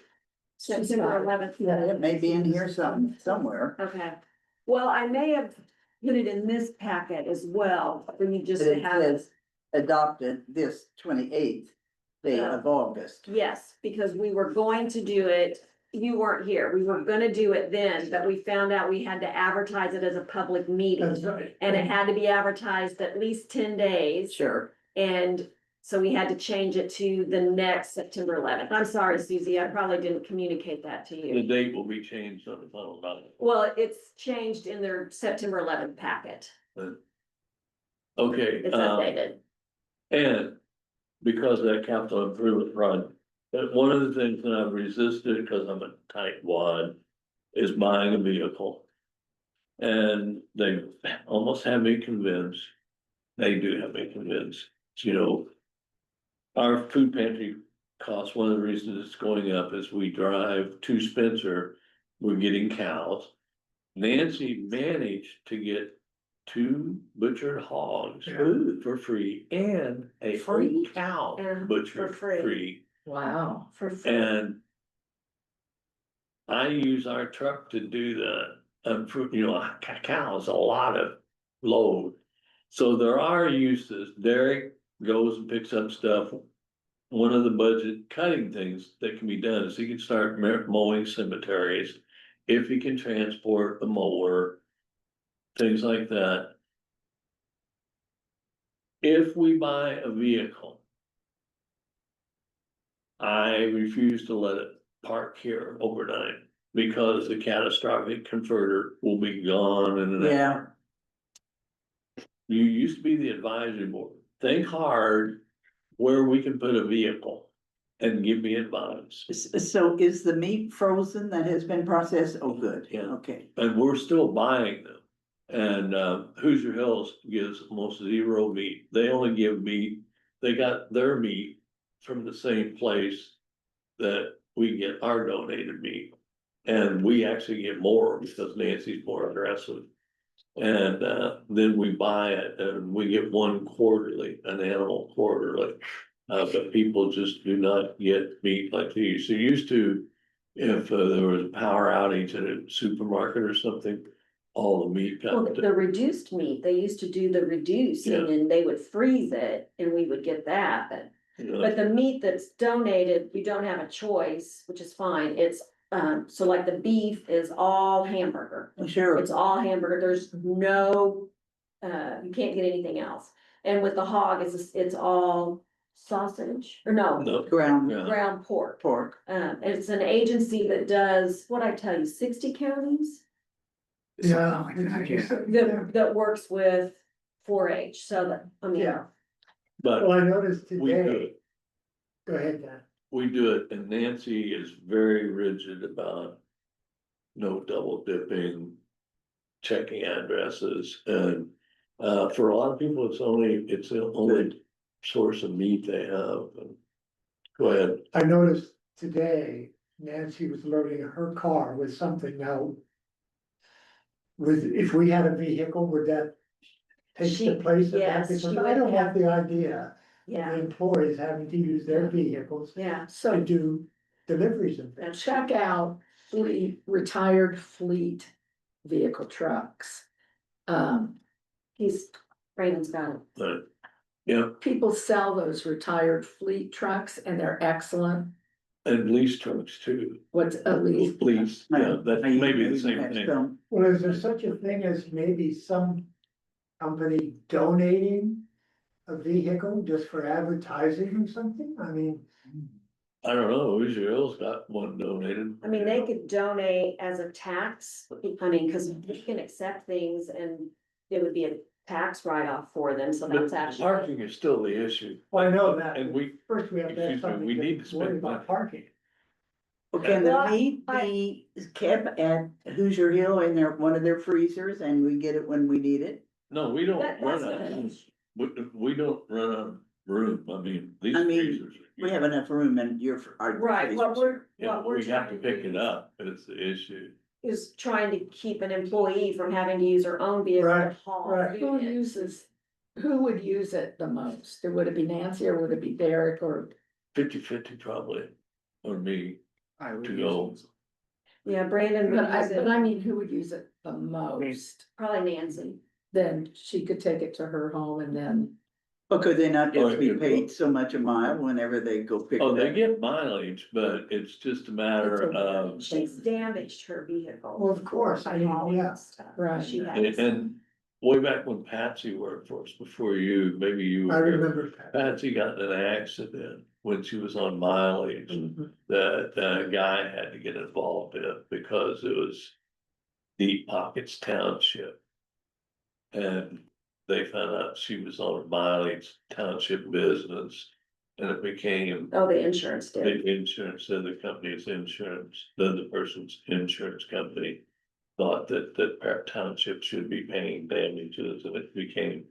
September 11th? Yeah, it may be in here somewhere. Okay, well, I may have put it in this packet as well, for you just But to it have it. says adopted this 28th day of August. Yes, because we were going to do it, you weren't here, we were gonna do it then, but we found out we had to advertise it as a public meeting. That's right. And it had to be advertised at least 10 days. Sure. And so we had to change it to the next September 11th. I'm sorry, Susie, I probably didn't communicate that to the you. date will be changed on the final ballot. Well, it's changed in their September 11th packet. Okay, It's updated. and because of that capital improvement fund, that one of the things that I've resisted, because I'm a tight wad, is buying a vehicle. And they almost have me convinced, they do have me convinced, you know. Our food pantry costs, one of the reasons it's going up is we drive to Spencer, we're getting cows. Nancy managed to get 2 butchered hogs for free and a whole Free? cow Yeah, butchered for free. free. Wow. For free. And I use our truck to do that, you know, a cow is a lot of load. So there are uses, Derek goes and picks up stuff. One of the budget cutting things that can be done is he can start mowing cemeteries. If he can transport a mower, things like that. If we buy a vehicle, I refuse to let it park here overnight because the catastrophic converter will be gone in an hour. Yeah, You used to be the advisory board. Think hard where we can put a vehicle and give me advice. so is the meat frozen that has been processed? Oh, good, Yeah. okay. And we're still buying them. And Hoosier Hills gives almost 0 meat. They only give meat, they got their meat from the same place that we get our donated meat. And we actually get more because Nancy's more aggressive. And then we buy it and we get one quarterly, an animal quarterly. But people just do not get meat like they used to. Used to, if there was a power outage at a supermarket or something, all the meat Well, got. the reduced meat, they used to do the reducing Yeah. and they would freeze it and we would get that, but. You know, But the meat that's donated, we don't have a choice, which is fine. It's, so like the beef is all hamburger. Sure, It's all hamburger. There's no, you can't get anything else. And with the hog, it's all sausage, or no, no, ground yeah. ground pork. pork. It's an agency that does, what'd I tell you, 60 counties? Yeah. Something like that, yeah. That works with 4-H, so that, I mean. Yeah. But Well, I noticed we do today, it, go ahead, Dan. we do it, and Nancy is very rigid about no double dipping, checking addresses, and for a lot of people, it's the only source of meat they have. Go ahead. I noticed today Nancy was loading her car with something now. If we had a vehicle, would that take the place of that? Yes, she Because would I don't have- like the idea of Yeah, the employees having to use their vehicles yeah. to So do deliveries and things. check out retired fleet vehicle trucks. Brandon's got it. But, yeah, People sell those retired fleet trucks and they're excellent. and lease trucks too, What's a lease? lease, yeah, that may be the same thing. So, Well, is there such a thing as maybe some company donating a vehicle just for advertising or something? I mean, I don't know, Hoosier Hill's got one donated. I mean, they could donate as a tax, I mean, cause we can accept things and it would be a tax write-off for them, so that's But actually. parking is still the issue, Well, I know that. and we, First, we have to have excuse me, something we need to worry spend about money. parking. Well, can the Well, meat be kept at Hoosier Hill in their, one of their freezers and we get it when we need it? No, we don't That's run not out, an we don't run out of room, I mean, these I mean, freezers. are We have enough room in your, our Right, what freezers. we're Yeah, we have to trying pick to it do up, it's the issue. is trying to keep an employee from having to use their own vehicle to Right, haul. right. food Who in. uses, who would use it the most? Would it be Nancy or would it be Derek or? 50-50 probably, or me, I would to use go. it. Yeah, Brandon would use But I it, mean, who would use it the most? probably Nancy. Then she could take it to her home and then, But could they not Oh, just be yeah. paid so much a mile whenever they go pick it Oh, up? they get mileage, but it's just a matter of, She's damaged her vehicle. Well, of course, I mean, yeah. Right. She and, has. and way back when Patsy worked for us, before you, maybe you I were. remember that. Patsy got in an accident when she was on mileage, that a guy had to get involved in because it was Deep Pockets Township. And they found out she was on a mileage township business, and it became Oh, the insurance did. the insurance, then the company's insurance, then the person's insurance company thought that our township should be paying damages, and it became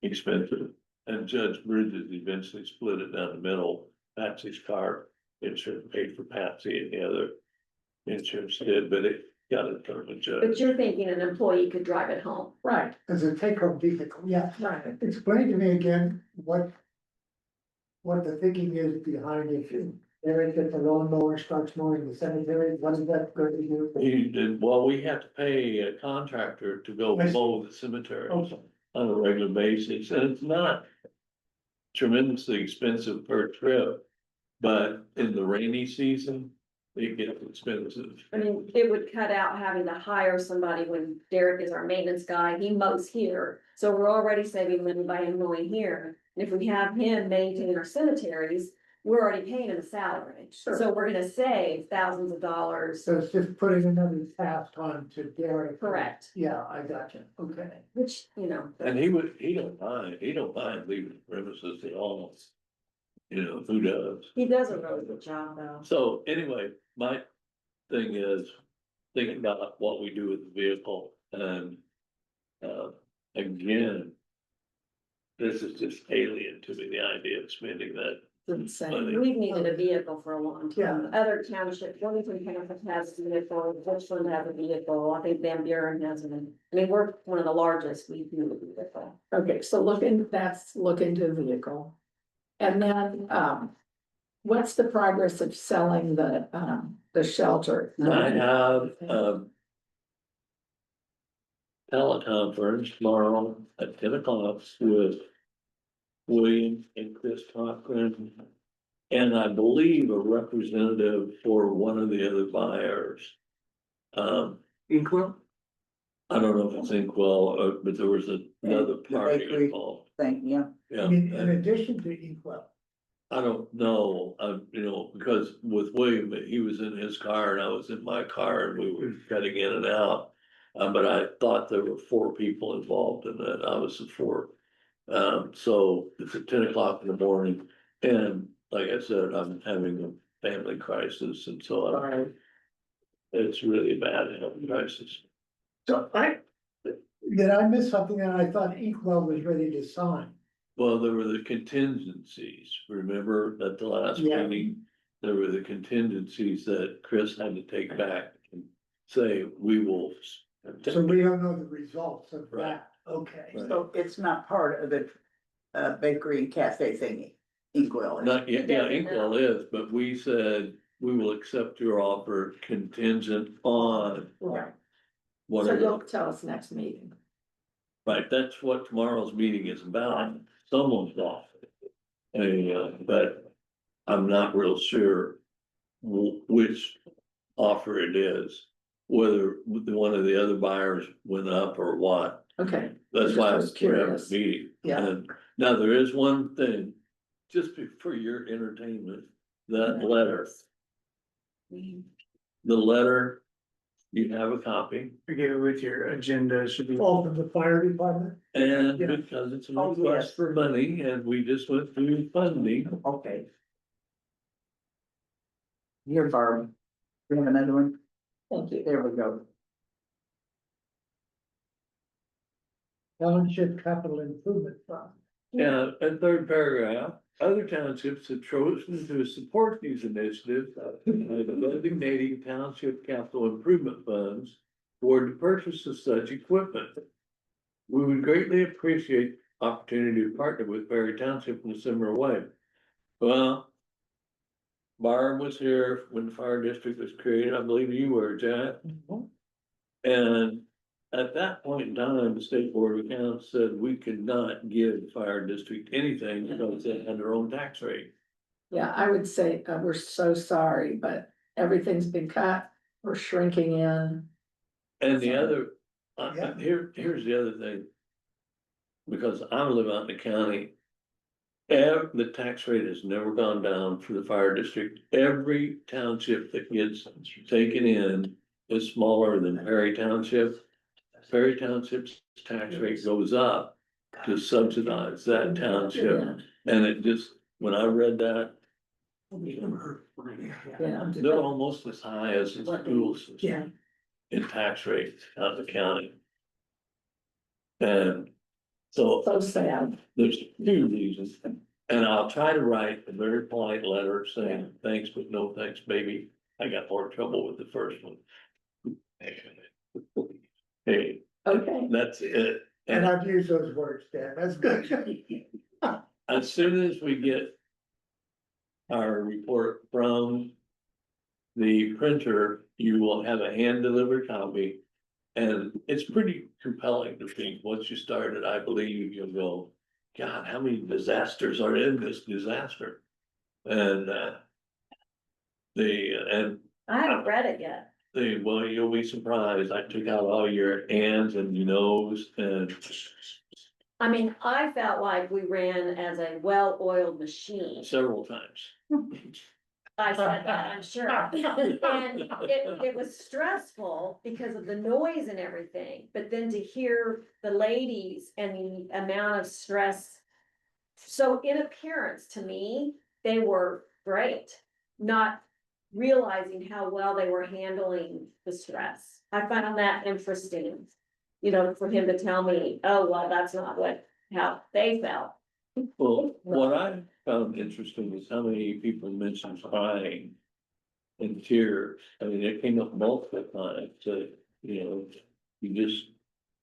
expensive. And Judge Bridges eventually split it down the middle. Patsy's car insurance paid for Patsy and the other insurance did, but it got it from the But judge. you're thinking an employee could drive it home. right, As a take-home vehicle, yeah. right. Explain to me again what the thinking is behind it. Eric at the lawnmower starts mowing the cemetery, what is that going to do? He did, well, we have to pay a contractor to go I see. mow the cemeteries Okay. on a regular basis, and it's not tremendously expensive per trip. But in the rainy season, it gets expensive. I mean, it would cut out having to hire somebody when Derek is our maintenance guy, he mows here. So we're already saving money by him mowing here. And if we have him maintain our cemeteries, we're already paying him a salary. Sure. So we're gonna save thousands of dollars. So it's just putting another task on to Derek. Correct. Yeah, I got you, okay. Which, you know. And he don't mind leaving the premises at all. You know, who does? He does a really good job though. So anyway, my thing is thinking about what we do with the vehicle and, again, this is just alien to me, the idea of spending that. It's insane. We've needed a vehicle for a long time. Yeah. Other townships, Wilmington Township has a vehicle, Richland has a vehicle, I think Van Buren has one. I mean, we're one of the largest, we do a vehicle. Okay, so look into the vehicle. And then, what's the progress of selling the shelter? I have, teleconference tomorrow at 10 o'clock with William and Chris Cochran. And I believe a representative for one of the other buyers. Inkwell? I don't know if it's Inkwell, but there was another The party bakery. involved. Thing, yeah. Yeah, I mean, in and addition to Inkwell, I don't know, you know, because with William, he was in his car and I was in my car and we were cutting in and out. But I thought there were 4 people involved in that. I was the 4th. So it's at 10 o'clock in the morning. And like I said, I'm having a family crisis and so it's really a bad health crisis. so did I miss something and I thought Inkwell was ready to sign? Well, there were the contingencies, remember at the last Yeah. meeting? There were the contingencies that Chris had to take back and say, we will. So we don't know the results of Right. that, okay. Right. So it's not part of the bakery and cafe thingy, Inkwell. is. Not yet, He yeah, doesn't Inkwell know. is, but we said, we will accept your offer contingent on Right, so whatever. you'll tell us next meeting. Right, that's what tomorrow's meeting is about, someone's offer. But I'm not real sure which offer it is, whether one of the other buyers went up or what. Okay, That's why I was Just curious. curious. Meeting. Yeah. And now there is one thing, just for your entertainment, that letter. The letter, you have a copy, Together with your agenda should be. All from the fire department? and Yeah. because it's a Oh, request yes. for money, and we just went through funding. Okay. Here, Barb. You have another one? Thank you. There we go. Township Capital Improvement Fund. And third paragraph, other townships have chosen to support these initiatives by designating township capital improvement funds toward the purchase of such equipment. We would greatly appreciate opportunity to partner with Perry Township in a similar way. Well, Barb was here when the fire district was created, I believe you were, Jack. And at that point in time, the state board of accounts said we could not give the fire district anything because they had their own tax rate. Yeah, I would say, we're so sorry, but everything's been cut, we're shrinking in. And the other, Yeah. here's the other thing. Because I live out in the county. The tax rate has never gone down for the fire district. Every township that gets taken in is smaller than Perry Township. Perry Township's tax rate goes up to subsidize that township. And it just, when I read that, Yeah. they're almost as high as the schools. Yeah. In tax rates out of the county. And so So sad. there's a few reasons, and I'll try to write a very polite letter saying, thanks, but no thanks, baby. I got more trouble with the first one. Hey, Okay, that's it. And And I've used those words, Dan, that's good. as soon as we get our report from the printer, you will have a hand delivered copy. And it's pretty compelling to think, once you start it, I believe you'll go, God, how many disasters are in this disaster? And I haven't read it yet. well, you'll be surprised, I took out all your ands and you knows and. I mean, I felt like we ran as a well-oiled machine. Several times. I said that, I'm sure. And it was stressful because of the noise and everything, but then to hear the ladies and the amount of stress. So in appearance, to me, they were great, not realizing how well they were handling the stress. I found that interesting, you know, for him to tell me, oh, well, that's not how they felt. Well, what I found interesting is how many people mentioned crying and tears. I mean, it came up multiple times, so, you know, you just,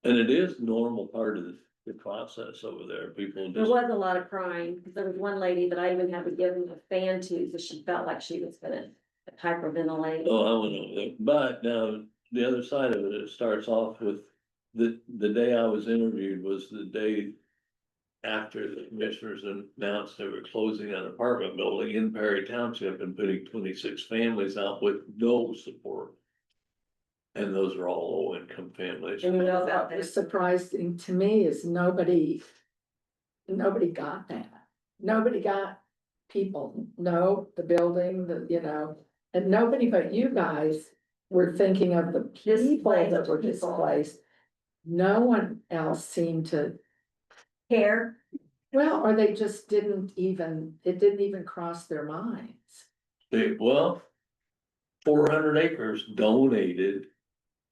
and it is normal part of the process over there. People There just, was a lot of crying, because there was one lady that I even had to give him a fan to, because she felt like she was gonna hyperventilate. oh, I don't know, but now the other side of it, it starts off with the day I was interviewed was the day after the commissioners announced they were closing an apartment building in Perry Township and putting 26 families out with no support. And those are all low-income families. and you know, that was surprising to me is nobody got that. Nobody got people, no, the building, you know, and nobody but you guys were thinking of the people that were displaced. No one else seemed to, Care. well, or they just didn't even, it didn't even cross their minds. Well, 400 acres donated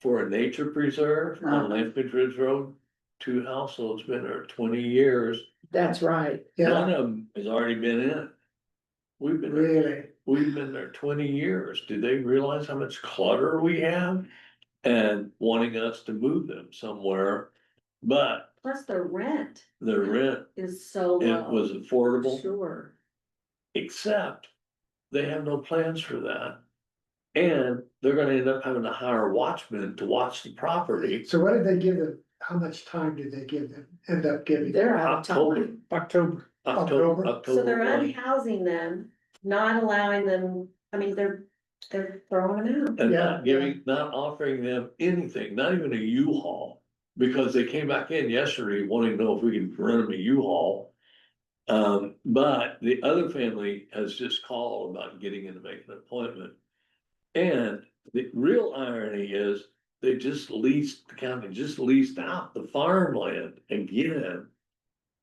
for a nature preserve on Lampage Ridge Road. 2 households been there 20 years. That's right. Yeah, One of them has already been in. We've been there, really. we've been there 20 years. Do they realize how much clutter we have? And wanting us to move them somewhere, but Plus the rent the rent, is so it low. was affordable. Sure. Except they have no plans for that. And they're gonna end up having to hire watchmen to watch the property. So what did they give them? How much time did they give them, end up giving? They're out of October. time. October. October. So they're October 1. unhousing them, not allowing them, I mean, they're throwing them out. And Yeah, not giving, not offering them anything, not even a U-Haul. Because they came back in yesterday wanting to know if we could rent them a U-Haul. But the other family has just called about getting in to make an appointment. And the real irony is, they just leased, the county just leased out the farmland again.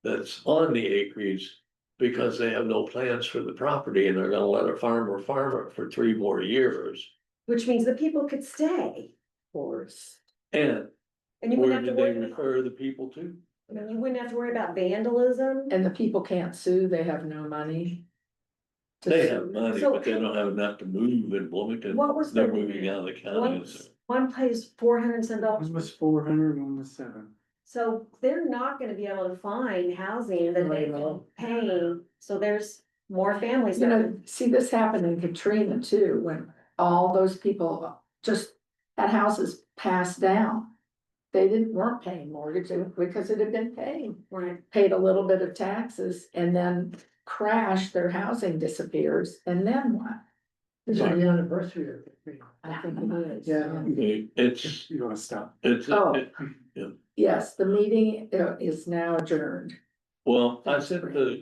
That's on the acreage, because they have no plans for the property and they're gonna let a farmer farm it for 3 more years. Which means the people could stay, Course. And and you where wouldn't have did to they worry about, refer the people to? I mean, you wouldn't have to worry about vandalism. And the people can't sue, they have no money. to They sue. have money, So- but they don't have enough to move in Bloomington. What was They're the- moving out of the county. One pays $400 and some One dollars, was 400, one was 7. so they're not gonna be able to find housing that they can pay, so there's more families. You that- know, see, this happened in Katrina too, when all those people just had houses passed down. They weren't paying mortgage because it had been paid, Right, paid a little bit of taxes and then crashed, their housing disappears, and then what? This is the anniversary of it. I think it is. Yeah. It's, You wanna stop? it's, Oh. it- Yes, the meeting is now adjourned. well, I sent the